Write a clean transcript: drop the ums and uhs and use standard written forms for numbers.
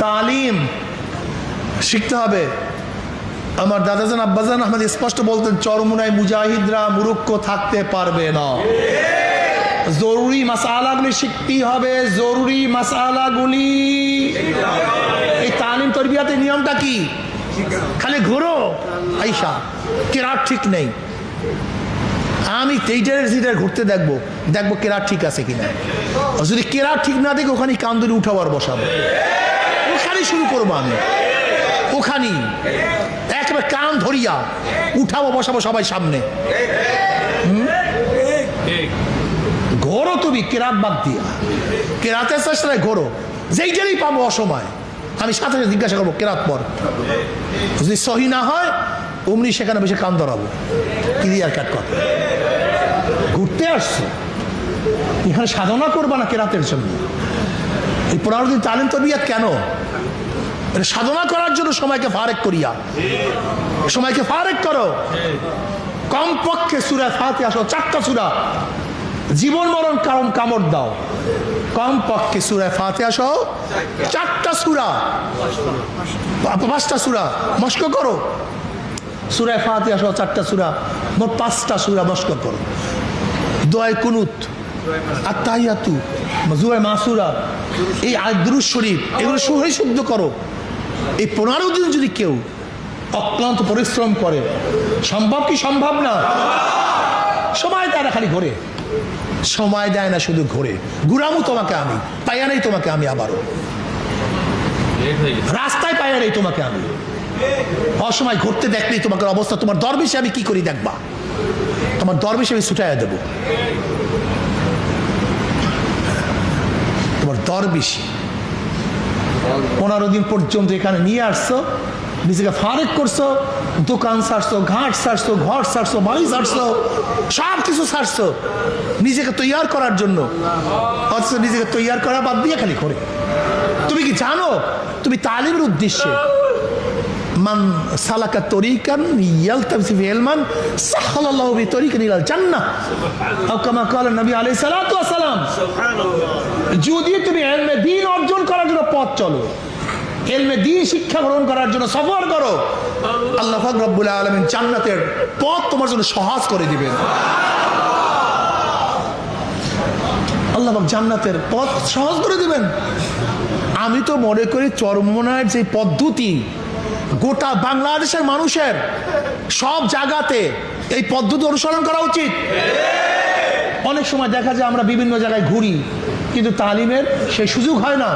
তালিম শিখতে হবে। আমার দাদাজান আব্বাজান আহমদ স্পষ্ট বলতেন, চরমুনায় মুজাহিদরা মুরুক্ষ থাকতে পারবে না। জরুরি মাসালাগুলি শিখতেই হবে, জরুরি মাসালাগুলি। এই তালিম তরবিয়াতের নিয়মটা কি? খালি ঘুরো আইসা, কেরাত ঠিক নেই। আমি তেইটার ঘুরতে দেখবো কেরাত ঠিক আছে কিনা। যদি কেরাত ঠিক না দেখে ওখানে কান্দুরি উঠাবার বসাবো, ওখানে শুরু করবো আমি, ওখানেই একেবারে কান ধরিয়া উঠাবো বসাবো সবাই সামনে। ঘোরো তুমি কেরাত বাদ দিয়া, কেরাতের চেষ্টায় ঘোরো, যেইটারই পাবো অসময় আমি সাথে সাথে জিজ্ঞাসা করবো কেরাত পর। যদি সহি না হয় অমনি সেখানে বসে কান ধরাবো। ক্লিয়ার কাট কথা। ঘুরতে আসছো, এখানে সাধনা করবা না কেরাতের জন্য। এই 15 দিন তালিম তরবিয়াত কেন? এটা সাধনা করার জন্য সময়কে ফারেক করিয়া, সময়কে ফারেক করো। কমপক্ষে সূরা ফাতিহা সহ 4টা সূরা, জীবন মরণ কারণ কামড় দাও। কমপক্ষে সূরা ফাতিহা সহ 4টা সূরা, 5টা সূরা মস্ক করো। সূরা ফাতিহা সহ 4টা সূরা, মোট 5টা সূরা মস্ক করো। দোয়া কুনুত, আত্তাহিয়াতু, জুয়া মাসুরা, এই দুরূদ শরীফ, এগুলো সহি শুদ্ধ করো। এই 15 দিন যদি কেউ অক্লান্ত পরিশ্রম করে, সম্ভব কি সম্ভব না? সময় দেয় না, খালি ঘোরে। সময় দেয় না, শুধু ঘোরে। ঘুরামু তোমাকে আমি, পাইয়া নেই তোমাকে আমি, আবারও রাস্তায় পাইয়া নেই তোমাকে আমি। অসময় ঘুরতে দেখলেই তোমাকে অবস্থা, তোমার দরবেশে আমি কি করি দেখবা। তোমার দরবেশে আমি ছুটাইয়া দেবো। তোমার দরবেশে 15 দিন পর্যন্ত এখানে নিয়ে আসছো, নিজেকে ফারেক করছো, দোকান ছাড়ছো, ঘাট ছাড়ছো, ঘর ছাড়ছো, বাড়ি ছাড়ছো, সব কিছু ছাড়ছো নিজেকে তৈয়ার করার জন্য। অথচ নিজেকে তৈয়ার করা বাদ দিয়ে খালি করে। তুমি কি জানো তুমি তালিমের উদ্দেশ্যে মান সালাকা তরিকান ইয়ালতামিসু ফিহি ইলমান সাহালাল্লাহু বিহি তরিকান ইলাল জান্নাহ, আও কামা ক্বালা নবী আলাইহিস সালাতু ওয়াস সালাম। যদি তুমি ইলমে দ্বীন অর্জন করার জন্য পথ চলো, ইলমে দ্বীন শিক্ষা গ্রহণ করার জন্য সফর করো, আল্লাহ পাক রব্বুল আলামিন জান্নাতের পথ তোমার জন্য সহজ করে দিবেন। আল্লাহ পাক জান্নাতের পথ সহজ করে দিবেন। আমি তো মনে করি চরমোনার যে পদ্ধতি, গোটা বাংলাদেশের মানুষের সব জায়গাতে এই পদ্ধতি অনুসরণ করা উচিত। অনেক সময় দেখা যায় আমরা বিভিন্ন জায়গায় ঘুরি, কিন্তু তালিমের সেই সুযোগ হয় না।